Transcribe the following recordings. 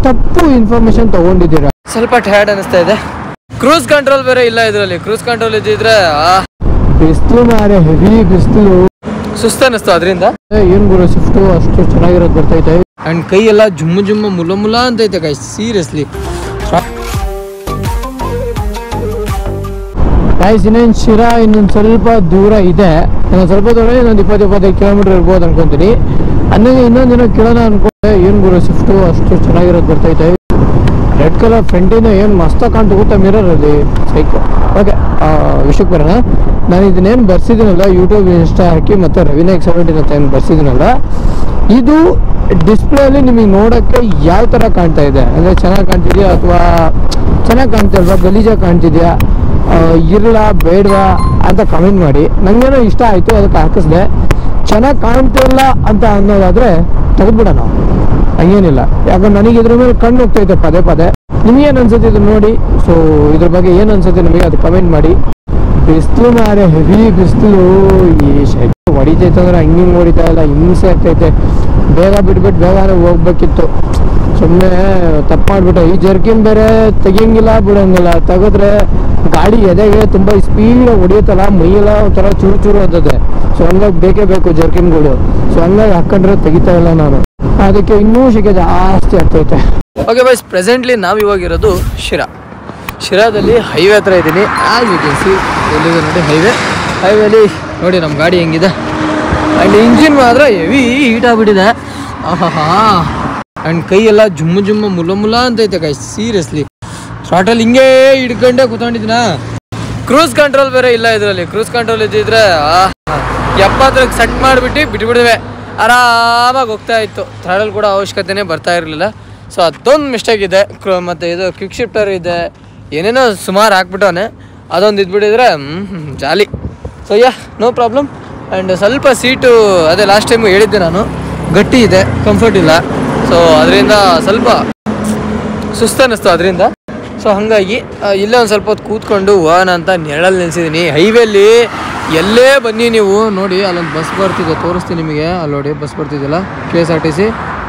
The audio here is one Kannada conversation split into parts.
ತಪ್ಪು ಇನ್ಫಾರ್ಮೇಶನ್ ತಗೊಂಡಿದ್ದೀರಾ. ಸ್ವಲ್ಪ ಟಯರ್ಡ್ ಅನಿಸ್ತಾ ಇದೆ. ಕ್ರೂಸ್ ಕಂಟ್ರೋಲ್ ಬೇರೆ ಇಲ್ಲ ಇದರಲ್ಲಿ. ಕ್ರೂಸ್ ಕಂಟ್ರೋಲ್ ಇದ್ದಿದ್ರೆ ಬಿಸಿಲು ಮಾರೆ, ಹೆವಿ ಬಿಸಿಲು, ಸುಸ್ತು ಅನಿಸ್ತು. ಅದರಿಂದ ಏನ್ ಗುರು ಸ್ವಿಫ್ಟ್ ಅಷ್ಟು ಚೆನ್ನಾಗಿರೋದು ಬರ್ತೈತೆ. ಅಂಡ್ ಕೈ ಎಲ್ಲ ಜುಮ್ಮು ಮುಲ ಮುಲ ಅಂತೈತೆ ಗೈಸ್, ಸೀರಿಯಸ್ಲಿ. ಗೈಸ್ ಇನ್ನೇನು ಶಿರಾ ಇನ್ನೊಂದು ಸ್ವಲ್ಪ ದೂರ ಇದೆ. ಸ್ವಲ್ಪ ದೂರ ಇನ್ನೊಂದು 20-25 ಕಿಲೋಮೀಟರ್ ಇರ್ಬೋದು ಅನ್ಕೊಂತೀನಿ. ಅನ್ನಂಗೆ ಇನ್ನೊಂದು ದಿನ ಕೇಳೋಣ ಅನ್ಕೊಂಡೆ. ಏನ್ ಗುರು ಸ್ವಿಫ್ಟ್ ಅಷ್ಟು ಚೆನ್ನಾಗಿರೋದು ಬರ್ತೈತೆ. ರೆಡ್ ಕಲರ್ ಫ್ರಂಟಿಂದ ಏನು ಮಸ್ತ ಕಾಣ್ತು ಗೊತ್ತಾ ಮಿರರ್ ಅಲ್ಲಿ, ಸೈಕೋ. ಓಕೆ, ವಿಷಯಕ್ಕೆ ಬರೋಣ. ನಾನು ಇದನ್ನೇನು ಬರ್ಸಿದ್ದೀನಲ್ಲ, ಯೂಟ್ಯೂಬ್ ಇನ್ಸ್ಟಾ ಹಾಕಿ ಮತ್ತು ರವಿನಾಯಕ್ 17 ಅಂತ ಏನು ಬರ್ಸಿದ್ದೀನಲ್ಲ, ಇದು ಡಿಸ್ಪ್ಲೇಲಿ ನಿಮಗೆ ನೋಡೋಕ್ಕೆ ಯಾವ ಥರ ಕಾಣ್ತಾ ಇದೆ ಅಂದರೆ ಚೆನ್ನಾಗಿ ಕಾಣ್ತಿದೆಯಾ ಅಥವಾ ಚೆನ್ನಾಗಿ ಕಾಣ್ತಿಲ್ವಾ, ಗಲೀಜಾಗಿ ಕಾಣ್ತಿದೆಯಾ, ಇರಲ್ಲ ಬೇಡವಾ ಅಂತ ಕಮೆಂಟ್ ಮಾಡಿ. ನನಗೇನೋ ಇಷ್ಟ ಆಯಿತು, ಅದಕ್ಕೆ ಹಾಕಿಸ್ದೆ. ಚೆನ್ನಾಗಿ ಕಾಣ್ತಿಲ್ಲ ಅಂತ ಅನ್ನೋದಾದರೆ ತೆಗೆದ್ಬಿಡೋಣ, ಹಂಗೇನಿಲ್ಲ. ಯಾಕಂದ್ರೆ ನನಗೆ ಇದ್ರ ಮೇಲೆ ಕಣ್ಣು ಹೋಗ್ತೈತೆ ಪದೇ ಪದೇ. ನಿಮಗೇನು ಅನ್ಸುತ್ತೆ ಇದು ನೋಡಿ? ಸೊ ಇದ್ರ ಬಗ್ಗೆ ಏನು ಅನ್ಸುತ್ತೆ ನಿಮಗೆ ಅದು ಕಮೆಂಟ್ ಮಾಡಿ. ಬಿಸಿಲು ಮಾರೆ, ಹೆವಿ ಬಿಸಿಲು, ಈ ಶೆಡ್ ಹೊಡಿತೈತೆ ಅಂದ್ರೆ ಹಂಗೆ ಹೊಡಿತಾ ಇಲ್ಲ, ಹಿಂಸೆ ಆಗ್ತೈತೆ. ಬೇಗ ಬಿಟ್ಬಿಟ್ಟು ಬೇಗನೆ ಹೋಗ್ಬೇಕಿತ್ತು. ಸುಮ್ಮನೆ ತಪ್ಪು ಮಾಡಿಬಿಟ್ಟೆ. ಈ ಜರ್ಕಿನ್ ಬೇರೆ ತೆಗಿಯಂಗಿಲ್ಲ ಬಿಡೋಂಗಿಲ್ಲ. ತೆಗೆದ್ರೆ ಗಾಡಿ ಎದೆಗೆ ತುಂಬ ಸ್ಪೀಡಾಗಿ ಹೊಡಿಯುತ್ತಲ್ಲ, ಮೈಯೆಲ್ಲ ಒಂಥರ ಚೂರು ಚೂರು ಅಂತದೆ. ಸೊ ಹಂಗಾಗಿ ಬೇಕೇ ಬೇಕು ಜರ್ಕಿನ್ಗಳು. ಸೊ ಹಂಗಾಗಿ ಹಾಕೊಂಡ್ರೆ ತೆಗಿತಾ ಇಲ್ಲ ನಾನು, ಅದಕ್ಕೆ ಇನ್ನೂ ಶೆಕೆ ಜಾಸ್ತಿ ಆಗ್ತೈತೆ. ಓಕೆ ಬೈಸ್, ಪ್ರೆಸೆಂಟ್ಲಿ ನಾವು ಇವಾಗಿರೋದು ಶಿರಾದಲ್ಲಿ ಹೈವೇ ಹತ್ರ ಇದ್ದೀನಿ. ಆ್ಯಸ್ ಯು ಕ್ಯಾನ್ ಸಿ, ಎಲ್ಲಿದೆ ನೋಡಿ ಹೈವೇಲಿ ನೋಡಿ ನಮ್ಮ ಗಾಡಿ ಹೆಂಗಿದೆ. ಆ್ಯಂಡ್ ಇಂಜಿನ್ ಮಾತ್ರ ಹೆವಿ ಹೀಟ್ ಆಗಿಬಿಟ್ಟಿದೆ. ಆಹಾ, ಆ್ಯಂಡ್ ಕೈ ಎಲ್ಲ ಜುಮ್ಮು ಮುಲ ಅಂತೈತೆ ಗೈಸ್, ಸೀರಿಯಸ್ಲಿ. ಸ್ಟಾರ್ಟಲ್ಲಿ ಹಿಂಗೆ ಹಿಡ್ಕೊಂಡೆ ಕೂತ್ಕೊಂಡಿದ್ದೀನ. ಕ್ರೂಸ್ ಕಂಟ್ರೋಲ್ ಬೇರೆ ಇಲ್ಲ ಇದರಲ್ಲಿ. ಕ್ರೂಸ್ ಕಂಟ್ರೋಲ್ ಇದ್ದಿದ್ರೆ 70ಕ್ಕೆ ಸೆಟ್ ಮಾಡಿಬಿಟ್ಟು ಬಿಟ್ಬಿಡುವೆ, ಆರಾಮಾಗಿ ಹೋಗ್ತಾ ಇತ್ತು. ಥ್ರಾಡಲ್ ಕೂಡ ಅವಶ್ಯಕತೆನೇ ಬರ್ತಾ ಇರಲಿಲ್ಲ. ಸೊ ಅದೊಂದು ಮಿಸ್ಟೇಕ್ ಇದೆ. ಮತ್ತು ಇದು ಕ್ವಿಕ್ ಶಿಫ್ಟರ್ ಇದೆ, ಏನೇನೋ ಸುಮಾರು ಹಾಕ್ಬಿಟ್ಟವನೆ. ಅದೊಂದು ಇದ್ಬಿಟ್ಟಿದ್ರೆ jolly. So no problem. And ಸ್ವಲ್ಪ ಸೀಟು ಅದೇ ಲಾಸ್ಟ್ ಟೈಮು ಹೇಳಿದ್ದೆ ನಾನು, ಗಟ್ಟಿ ಇದೆ, ಕಂಫರ್ಟ್ ಇಲ್ಲ. ಸೊ ಅದರಿಂದ ಸ್ವಲ್ಪ ಸುಸ್ತು ಅನ್ನಿಸ್ತು ಅದರಿಂದ. ಸೊ ಹಾಗಾಗಿ ಇಲ್ಲೇ ಒಂದು ಸ್ವಲ್ಪ ಹೊತ್ತು ಕೂತ್ಕೊಂಡು ಹೋಗೋಣ ಅಂತ ನೆರಳಲ್ಲಿ ನಿಲ್ಸಿದ್ದೀನಿ. ಹೈವೇಲಿ ಎಲ್ಲೇ ಬನ್ನಿ ನೀವು ನೋಡಿ, ಅಲ್ಲೊಂದು ಬಸ್ ಬರ್ತಿದೆ, ತೋರಿಸ್ತೀನಿ ನಿಮಗೆ. ಅಲ್ಲಿ ನೋಡಿ ಬಸ್ ಬರ್ತಿದ್ದಿಲ್ಲ, KSRTC.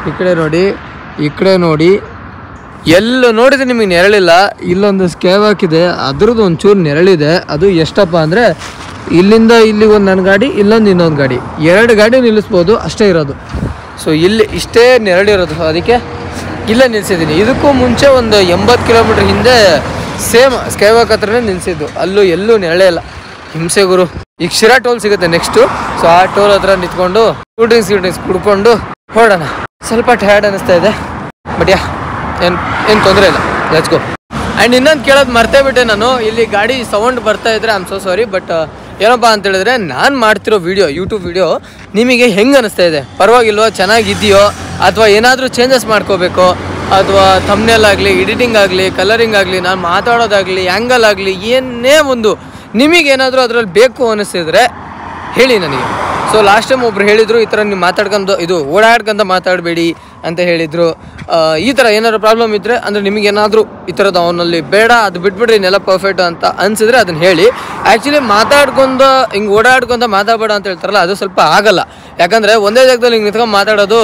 ಈ ಕಡೆ ನೋಡಿ, ಎಲ್ಲ ನೋಡಿದ್ರೆ ನಿಮಗೆ ನೆರಳಿಲ್ಲ. ಇಲ್ಲೊಂದು ಸ್ಕ್ಯಾವ್ ಹಾಕಿದೆ, ಅದ್ರದ್ದು ಒಂಚೂರು ನೆರಳಿದೆ. ಅದು ಎಷ್ಟಪ್ಪ ಅಂದರೆ ಇಲ್ಲಿಂದ ಇಲ್ಲಿ ಒಂದು ನನ್ನ ಗಾಡಿ, ಇನ್ನೊಂದು ಗಾಡಿ, 2 ಗಾಡಿ ನಿಲ್ಲಿಸ್ಬೋದು ಅಷ್ಟೇ ಇರೋದು. ಸೊ ಇಲ್ಲಿ ಇಷ್ಟೇ ನೆರಳಿರೋದು, ಅದಕ್ಕೆ ಇಲ್ಲೇ ನಿಲ್ಸಿದ್ದೀನಿ. ಇದಕ್ಕೂ ಮುಂಚೆ ಒಂದು 80 ಕಿಲೋಮೀಟ್ರ್ ಹಿಂದೆ ಸೇಮ್ ಸ್ಕೈವಾಕ್ ಹತ್ರನೇ ನಿಲ್ಲಿಸಿದ್ದು, ಅಲ್ಲೂ ಎಲ್ಲೂ ನೆರಳೇ ಇಲ್ಲ. ಹಿಂಸೆ ಗುರು. ಈಗ ಶಿರಾ ಟೋಲ್ ಸಿಗುತ್ತೆ ನೆಕ್ಸ್ಟು. ಸೊ ಆ ಟೋಲ್ ಹತ್ರ ನಿಂತ್ಕೊಂಡು ಕೂಲ್ ಡ್ರಿಂಕ್ಸ್ ಕುಡ್ಕೊಂಡು ಹೊರಡೋಣ. ಸ್ವಲ್ಪ ಟಯರ್ಡ್ ಅನ್ನಿಸ್ತಾ ಇದೆ, ಬಟ್ ಏನು ತೊಂದರೆ ಇಲ್ಲ, ಲೆಟ್ಸ್ ಗೋ. ಆ್ಯಂಡ್ ಇನ್ನೊಂದು ಕೇಳೋದು ಮರ್ತೇ ಬಿಟ್ಟೆ ನಾನು. ಇಲ್ಲಿ ಗಾಡಿ ಸೌಂಡ್ ಬರ್ತಾ ಇದ್ರೆ I am so sorry. But ಏನಪ್ಪ ಅಂತ ಹೇಳಿದ್ರೆ, ನಾನು ಮಾಡ್ತಿರೋ ಯೂಟ್ಯೂಬ್ ವಿಡಿಯೋ ನಿಮಗೆ ಹೆಂಗೆ ಅನಿಸ್ತಾ ಇದೆ? ಪರವಾಗಿಲ್ವೋ? ಚೆನ್ನಾಗಿದೆಯೋ? ಅಥವಾ ಏನಾದರೂ ಚೇಂಜಸ್ ಮಾಡ್ಕೋಬೇಕು? ಅಥವಾ ಥಂಬ್ನೇಲ್ ಆಗಲಿ, ಎಡಿಟಿಂಗ್ ಆಗಲಿ, ಕಲರಿಂಗ್ ಆಗಲಿ, ನಾನು ಮಾತಾಡೋದಾಗಲಿ, ಆ್ಯಂಗಲ್ ಆಗಲಿ, ಏನೇ ಒಂದು ನಿಮಗೇನಾದರೂ ಅದರಲ್ಲಿ ಬೇಕು ಅನ್ನಿಸಿದ್ರೆ ಹೇಳಿ ನನಗೆ. ಸೊ ಲಾಸ್ಟ್ ಟೈಮ್ ಒಬ್ರು ಹೇಳಿದರು, ಈ ಥರ ನೀವು ಓಡಾಡ್ಕೊಂತ ಮಾತಾಡಬೇಡಿ ಅಂತ ಹೇಳಿದರು. ಈ ಥರ ಏನಾದ್ರು ಪ್ರಾಬ್ಲಮ್ ಇದ್ದರೆ, ಅಂದರೆ ನಿಮಗೇನಾದರೂ ಈ ಥರದ್ದು ಅವನಲ್ಲಿ ಬೇಡ, ಅದು ಬಿಟ್ಬಿಡ್ರಿ, ಇನ್ನೆಲ್ಲ ಪರ್ಫೆಕ್ಟ್ ಅಂತ ಅನಿಸಿದ್ರೆ ಅದನ್ನು ಹೇಳಿ. ಆ್ಯಕ್ಚುಲಿ ಹಿಂಗೆ ಓಡಾಡ್ಕೊಂತ ಮಾತಾಡಬೇಡ ಅಂತ ಹೇಳ್ತಾರಲ್ಲ, ಅದು ಸ್ವಲ್ಪ ಆಗಲ್ಲ. ಯಾಕಂದರೆ ಒಂದೇ ಜಾಗದಲ್ಲಿ ಹಿಂಗೆ ನಿಂತ್ಕೊಂಡು ಮಾತಾಡೋದು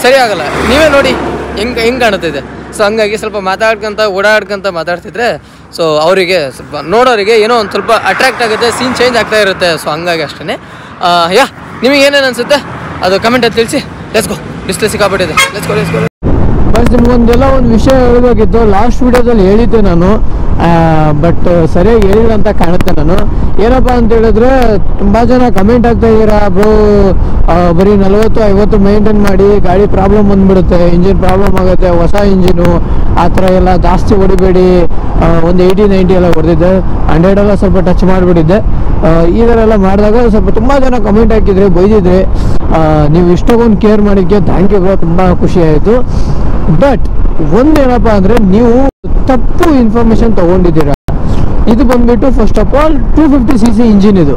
ಸರಿ ಆಗಲ್ಲ. ನೀವೇ ನೋಡಿ ಹೆಂಗೆ ಕಾಣುತ್ತಿದೆ. ಸೊ ಹಂಗಾಗಿ ಸ್ವಲ್ಪ ಓಡಾಡ್ಕೊಂತ ಮಾತಾಡ್ತಿದ್ರೆ ಸೊ ಅವರಿಗೆ ಸ್ವಲ್ಪ ನೋಡೋರಿಗೆ ಏನೋ ಒಂದು ಸ್ವಲ್ಪ ಅಟ್ರಾಕ್ಟ್ ಆಗುತ್ತೆ, ಸೀನ್ ಚೇಂಜ್ ಆಗ್ತಾ ಇರುತ್ತೆ. ಸೊ ಹಂಗಾಗಿ ಅಷ್ಟೇ. ನಿಮಗೆ ಏನೇನು ಅನಿಸುತ್ತೆ ಅದು ಕಮೆಂಟಲ್ಲಿ ತಿಳಿಸಿ. Let's go. ಬಿಸಿಲು ಸಿಕ್ಕಾಬಿಟ್ಟಿದೆ, ಲೆಟ್ಸ್ ಗೋ. ಬಸ್ ನಿಮ್ಗೊಂದೆಲ್ಲ ಒಂದು ವಿಷಯ ಹೇಳಬೇಕಿತ್ತು. ಲಾಸ್ಟ್ ವಿಡಿಯೋದಲ್ಲಿ ಹೇಳಿದ್ದೆ ನಾನು, ಬಟ್ ಸರಿಯಾಗಿ ಹೇಳಿಲ್ಲ ಅಂತ ಕಾಣುತ್ತೆ. ನಾನು ಏನಪ್ಪ ಅಂತ ಹೇಳಿದ್ರೆ, ತುಂಬ ಜನ ಕಮೆಂಟ್ ಆಗ್ತಾ ಇದ್ದೀರಾ, ಬ್ರೋ ಬರೀ 40-50 ಮೇಂಟೈನ್ ಮಾಡಿ, ಗಾಡಿ ಪ್ರಾಬ್ಲಮ್ ಬಂದ್ಬಿಡುತ್ತೆ, ಇಂಜಿನ್ ಪ್ರಾಬ್ಲಮ್ ಆಗುತ್ತೆ, ಹೊಸ ಇಂಜಿನು, ಆ ಥರ ಎಲ್ಲ ಜಾಸ್ತಿ ಹೊಡಿಬೇಡಿ. ಒಂದು 80-90 ಎಲ್ಲ ಹೊಡೆದಿದ್ದೆ, 100 ಎಲ್ಲ ಸ್ವಲ್ಪ ಟಚ್ ಮಾಡಿಬಿಟ್ಟಿದ್ದೆ. ಈ ಥರ ಎಲ್ಲ ಮಾಡಿದಾಗ ಸ್ವಲ್ಪ ತುಂಬ ಜನ ಕಮೆಂಟ್ ಹಾಕಿದ್ರಿ, ಬೈದಿದ್ರಿ. ನೀವು ಇಷ್ಟೊಂದು ಕೇರ್ ಮಾಡಿದ್ದಕ್ಕೆ ಥ್ಯಾಂಕ್ ಯು ಬ್ರೋ, ತುಂಬ ಖುಷಿ ಆಯಿತು. ಬಟ್ ಒಂದೇನಪ್ಪ ಅಂದರೆ, ನೀವು ತಪ್ಪು ಇನ್ಫಾರ್ಮೇಶನ್ ತಗೊಂಡಿದ್ದೀರಾ. ಇದು ಬಂದ್ಬಿಟ್ಟು first of all 250cc engine ಇದು,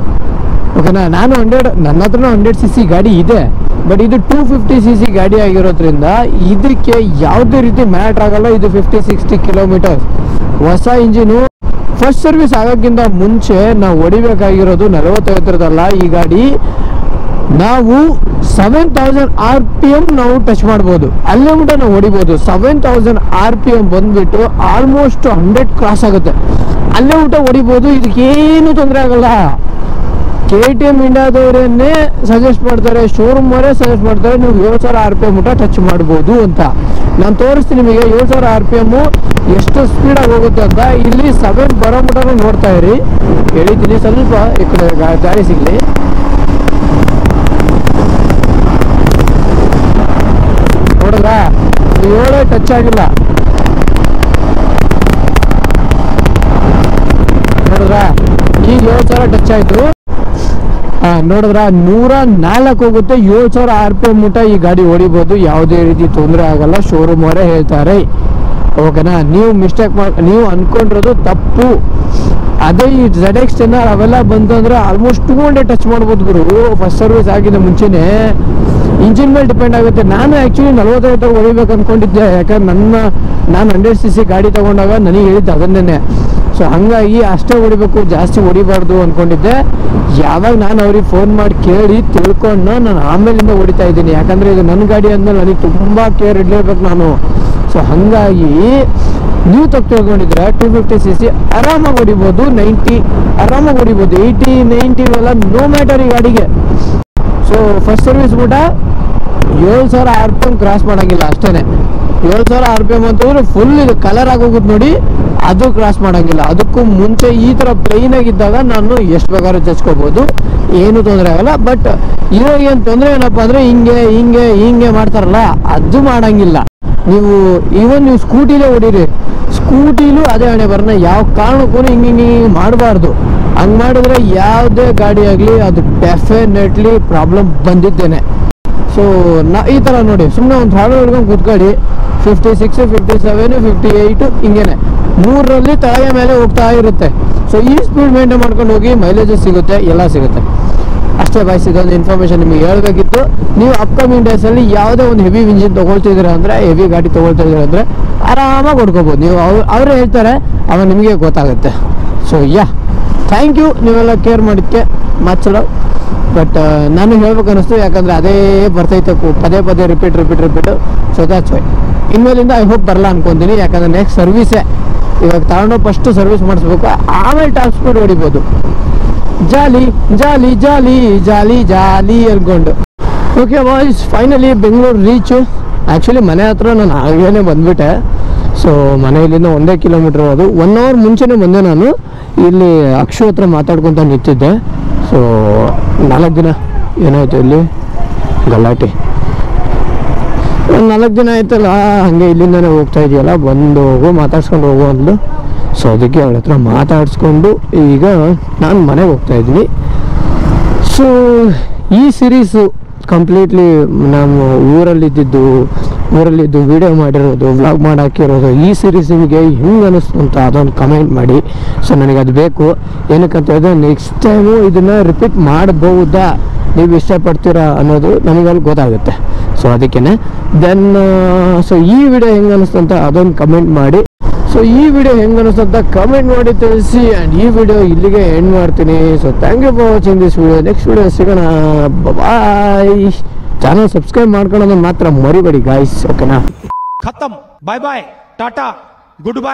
ಓಕೆನಾ. ನನ್ನ ಹತ್ರನೂ 100cc ಗಾಡಿ ಇದೆ, ಬಟ್ ಇದು 250cc ಗಾಡಿ ಆಗಿರೋದ್ರಿಂದ ಇದಕ್ಕೆ ಯಾವುದೇ ರೀತಿ ಮ್ಯಾಟ್ರ್ ಆಗಲ್ಲ. ಇದು 50-60 ಕಿಲೋಮೀಟರ್ಸ್ ಹೊಸ ಇಂಜಿನು. ಫಸ್ಟ್ ಸರ್ವಿಸ್ ಆಗೋಕ್ಕಿಂತ ಮುಂಚೆ ನಾವು ಹೊಡಿಬೇಕಾಗಿರೋದು 40-50 ಈ ಗಾಡಿ ನಾವು 7000 RPM ನಾವು ಟಚ್ ಮಾಡ್ಬೋದು, ಅಲ್ಲೇ ಮುಟ ನಾವು ಹೊಡಿಬೋದು. 7000 RPM ಬಂದ್ಬಿಟ್ಟು ಆಲ್ಮೋಸ್ಟ್ 100 ಕ್ರಾಸ್ ಆಗುತ್ತೆ, ಅಲ್ಲೇ ಊಟ ಹೊಡಿಬೋದು. ಇದಕ್ಕೇನು ತೊಂದರೆ ಆಗಲ್ಲ. KTM ಇಂಡಿಯಾದವರನ್ನೇ ಸಜೆಸ್ಟ್ ಮಾಡ್ತಾರೆ, ಶೋರೂಮ್ ಅವರೇ ಸಜೆಸ್ಟ್ ಮಾಡ್ತಾರೆ, ನೀವು 7000 RPM ಊಟ ಟಚ್ ಮಾಡ್ಬೋದು ಅಂತ. ನಾನು ತೋರಿಸ್ತೀನಿ ನಿಮಗೆ 7000 RPM ಎಷ್ಟು ಸ್ಪೀಡಾಗಿ ಹೋಗುತ್ತೆ ಅಂತ. ಇಲ್ಲಿ 7 ಬರೋ ಮುಟನೂ ನೋಡ್ತಾ ಇರಿ, ಹೇಳಿದ್ದೀನಿ. ಸ್ವಲ್ಪ ಈ ಕಡೆ ದಾರಿ ಸಿಗಲಿ. ನೋಡಿದ್ರ 7 ಟಚ್ ಆಗಿಲ್ಲ, ನೋಡಿದ್ರ ಈಗ 7000 ಟಚ್ ಆಯ್ತು. ನೋಡಿದ್ರ 104 ಹೋಗುತ್ತೆ. 7000 RPM ಊಟ ಈ ಗಾಡಿ ಹೊಡಿಬೋದು, ಯಾವುದೇ ರೀತಿ ತೊಂದರೆ ಆಗಲ್ಲ, ಶೋರೂಮ್ ಅವರೇ ಹೇಳ್ತಾರೆ. ಓಕೆನಾ? ನೀವು ಮಿಸ್ಟೇಕ್ ನೀವು ಅನ್ಕೊಂಡಿರೋದು ತಪ್ಪು. ಅದೇ ಈ ZX10 ಅವೆಲ್ಲ ಬಂತು ಅಂದ್ರೆ ಆಲ್ಮೋಸ್ಟ್ 200 ಟಚ್ ಮಾಡ್ಬೋದು ಗುರು. ಫಸ್ಟ್ ಸರ್ವಿಸ್ ಆಗಿದ್ದ ಮುಂಚೆನೆ ಇಂಜಿನ್ ಮೇಲೆ ಡಿಪೆಂಡ್ ಆಗುತ್ತೆ. ನಾನು ಆ್ಯಕ್ಚುಲಿ 45 ಹೊಡಿಬೇಕು ಅನ್ಕೊಂಡಿದ್ದೆ, ಯಾಕಂದ್ರೆ ನಾನು 100cc ಗಾಡಿ ತಗೊಂಡಾಗ ನನಗೆ ಹೇಳಿದ್ದು ಅದನ್ನೇ. ಸೊ ಹಂಗಾಗಿ ಅಷ್ಟೇ ಹೊಡಿಬೇಕು, ಜಾಸ್ತಿ ಹೊಡಿಬಾರ್ದು ಅಂದ್ಕೊಂಡಿದ್ದೆ. ಯಾವಾಗ ನಾನು ಅವ್ರಿಗೆ ಫೋನ್ ಮಾಡಿ ಕೇಳಿ ತಿಳ್ಕೊಂಡು ನಾನು ಆಮೇಲಿಂದ ಹೊಡಿತಾ ಇದ್ದೀನಿ, ಯಾಕಂದರೆ ಇದು ನನ್ನ ಗಾಡಿ ಅಂದಮೇಲೆ ನನಗೆ ತುಂಬ ಕೇರ್ ಇಡಲೇಬೇಕು ನಾನು. ಸೊ ಹಾಗಾಗಿ ನೀವು ತಪ್ಪು ತಿಳ್ಕೊಂಡಿದ್ರೆ 250cc ಆರಾಮಾಗಿ ಹೊಡಿಬೋದು, 90 ಆರಾಮಾಗಿ ಹೊಡಿಬೋದು, 80 90 ಇವೆಲ್ಲ ನೋ ಮ್ಯಾಟರ್ ಈ ಗಾಡಿಗೆ. ಸೊ ಫಸ್ಟ್ ಸರ್ವಿಸ್ ಬಿಟ್ಟ 7000 RPM ಕ್ರಾಸ್ ಮಾಡೋಂಗಿಲ್ಲ ಅಷ್ಟೇ. 7000 RPM ಅಂತಂದ್ರೆ ಫುಲ್ ಇದು ಕಲರ್ ಆಗೋಗುತ್ತೆ ನೋಡಿ, ಅದು ಕ್ರಾಸ್ ಮಾಡೋಂಗಿಲ್ಲ. ಅದಕ್ಕೂ ಮುಂಚೆ ಈ ಥರ ಪ್ಲೈನ್ ಆಗಿದ್ದಾಗ ನಾನು ಎಷ್ಟು ಬೇಕಾದ್ರೂ ಚಚ್ಕೋಬೋದು, ಏನು ತೊಂದರೆ ಆಗಲ್ಲ. ಬಟ್ ಇವಾಗ ಏನು ತೊಂದರೆ ಏನಪ್ಪ ಅಂದರೆ ಹಿಂಗೆ ಮಾಡ್ತಾರಲ್ಲ, ಅದು ಮಾಡೋಂಗಿಲ್ಲ. ನೀವು ಸ್ಕೂಟಿಲೇ ಹೊಡೀರಿ, ಸ್ಕೂಟಿಲೂ ಅದೇ ಹಣೆ ಬರೋಣ. ಯಾವ ಕಾರಣಕ್ಕೂ ಹಿಂಗೆ ಮಾಡಬಾರ್ದು. ಹಂಗೆ ಮಾಡಿದ್ರೆ ಯಾವುದೇ ಗಾಡಿ ಆಗಲಿ ಅದು ಡೆಫಿನೆಟ್ಲಿ ಪ್ರಾಬ್ಲಮ್ ಬಂದಿದ್ದೇನೆ. ಸೊ ಈ ಥರ ನೋಡಿ, ಸುಮ್ಮನೆ ಒಂದು ಹಾಡು ಹಿಡ್ಕೊಂಡು ಕೂತ್ಕೊಳ್ಳಿ, 56 57 58 ಹಿಂಗೇನೆ 3ರಲ್ಲಿ ತಳಗೆ ಮೇಲೆ ಹೋಗ್ತಾ ಇರುತ್ತೆ. ಸೊ ಈ ಸ್ಪೀಡ್ ಮೇಂಟೈನ್ ಮಾಡ್ಕೊಂಡು ಹೋಗಿ, ಮೈಲೇಜಸ್ ಸಿಗುತ್ತೆ, ಎಲ್ಲ ಸಿಗುತ್ತೆ ಅಷ್ಟೇ. ಬಾಯ್ಸ್, ಇದೊಂದು ಇನ್ಫಾರ್ಮೇಷನ್ ನಿಮಗೆ ಹೇಳಬೇಕಿತ್ತು. ನೀವು ಅಪ್ಕಮಿಂಗ್ ಡೇಸಲ್ಲಿ ಯಾವುದೇ ಒಂದು ಹೆವಿ ಇಂಜಿನ್ ತೊಗೊಳ್ತಿದ್ದೀರ ಅಂದರೆ, ಹೆವಿ ಗಾಡಿ ತೊಗೊಳ್ತಾ ಇದ್ದೀರ ಅಂದರೆ ಆರಾಮಾಗಿ ಹೊಡ್ಕೋಬೋದು ನೀವು. ಅವರೇ ಹೇಳ್ತಾರೆ, ಅವಾಗ ನಿಮಗೆ ಗೊತ್ತಾಗುತ್ತೆ. ಸೊ ಥ್ಯಾಂಕ್ ಯು ನೀವೆಲ್ಲ ಕೇರ್ ಮಾಡಿದ್ದಕ್ಕೆ ಮಾಚಲ. ಬಟ್ ನಾನು ಹೇಳ್ಬೇಕು ಅನ್ನಿಸ್ತು, ಯಾಕಂದರೆ ಅದೇ ಬರ್ತೈತೆ ಪದೇ ರಿಪೀಟ್. So that's why. ಇನ್ಮೇಲಿಂದ ಐ ಹೋಪ್ ಬರಲ್ಲ ಅನ್ಕೊತೀನಿ, ಯಾಕಂದರೆ ನೆಕ್ಸ್ಟ್ ಸರ್ವಿಸೇ ಇವಾಗ ತಗೊಂಡು ಫಸ್ಟು ಸರ್ವಿಸ್ ಮಾಡಿಸ್ಬೇಕು, ಆಮೇಲೆ ಟಾಪ್ ಸ್ಪೀಡ್ ಹೊಡಿಬೋದು. ಜಾಲಿ ಜಾಲಿ ಜಾಲಿ ಜಾಲಿ ಜಾಲಿ ಅನ್ಕೊಂಡು. Okay boys, finally Bengaluru reach. Actually ಮನೆ ಹತ್ರ ನಾನು ಹಾಗೇನೆ ಬಂದುಬಿಟ್ಟೆ. ಸೊ ಮನೆಯಲ್ಲಿಂದ 1 ಕಿಲೋಮೀಟ್ರ್ ಅದು. 1 ಅವರ್ ಮುಂಚೆನೇ ಬಂದೆ ನಾನು. ಇಲ್ಲಿ ಅಕ್ಷು ಹತ್ರ ಮಾತಾಡ್ಕೊತ ನಿಂತಿದ್ದೆ. ಸೊ 4 ದಿನ ಏನಾಯಿತು ಇಲ್ಲಿ ಗಲಾಟೆ, 4 ದಿನ ಆಯ್ತಲ್ಲ, ಹಾಗೆ ಇಲ್ಲಿಂದನೇ ಹೋಗ್ತಾ ಇದೆಯಲ್ಲ, ಬಂದು ಹೋಗು ಮಾತಾಡ್ಸ್ಕೊಂಡು ಹೋಗು ಅಂದ್ಲು. ಸೊ ಅದಕ್ಕೆ ಅವಳ ಹತ್ರ ಮಾತಾಡಿಸ್ಕೊಂಡು ಈಗ ನಾನು ಮನೆಗೆ ಹೋಗ್ತಾ ಇದ್ದೀನಿ. ಸೊ ಈ ಸಿರೀಸು ಕಂಪ್ಲೀಟ್ಲಿ ನಾವು ಊರಲ್ಲಿದ್ದು ವಿಡಿಯೋ ಮಾಡಿರೋದು, ವ್ಲಾಗ್ ಮಾಡಿ ಹಾಕಿರೋದು, ಈ ಸೀರೀಸ್ ನಿಮಗೆ ಹೆಂಗೆ ಅನ್ನಿಸ್ತು ಅಂತ ಅದೊಂದು ಕಮೆಂಟ್ ಮಾಡಿ. ಸೊ ನನಗೆ ಅದು ಬೇಕು. ಏನಕ್ಕಂತ ಹೇಳಿದ್ರೆ ನೆಕ್ಸ್ಟ್ ಟೈಮು ಇದನ್ನು ರಿಪೀಟ್ ಮಾಡಬಹುದಾ, ನೀವು ಇಷ್ಟಪಡ್ತೀರಾ ಅನ್ನೋದು ನನಗಲ್ಲಿ ಗೊತ್ತಾಗುತ್ತೆ. ಸೊ ಅದಕ್ಕೇ ದೆನ್ ಸೊ ಈ ವಿಡಿಯೋ ಹೆಂಗೆ ಅನ್ನಿಸ್ತು ಅಂತ ಅದೊಂದು ಕಮೆಂಟ್ ಮಾಡಿ. ಸೊ ಈ ವಿಡಿಯೋ ಹೆಂಗೆ ಅನ್ನಿಸ್ತು ಅಂತ ಕಮೆಂಟ್ ಮಾಡಿ ತಿಳಿಸಿ. ಆ್ಯಂಡ್ ಈ ವಿಡಿಯೋ ಇಲ್ಲಿಗೆ ಎಂಡ್ ಮಾಡ್ತೀನಿ. So thank you for watching this video. Next video ಸಿಗೋಣ. ಬಾಯ್. ಚಾನಲ್ ಸಬ್ಸ್ಕ್ರೈಬ್ ಮಾಡ್ಕೊಳ್ಳೋದು ಮಾತ್ರ ಮರಿಬೇಡಿ ಗಾಯ್ಸ್, ಓಕೆನಾ? खत्म, bye bye, tata, good bye.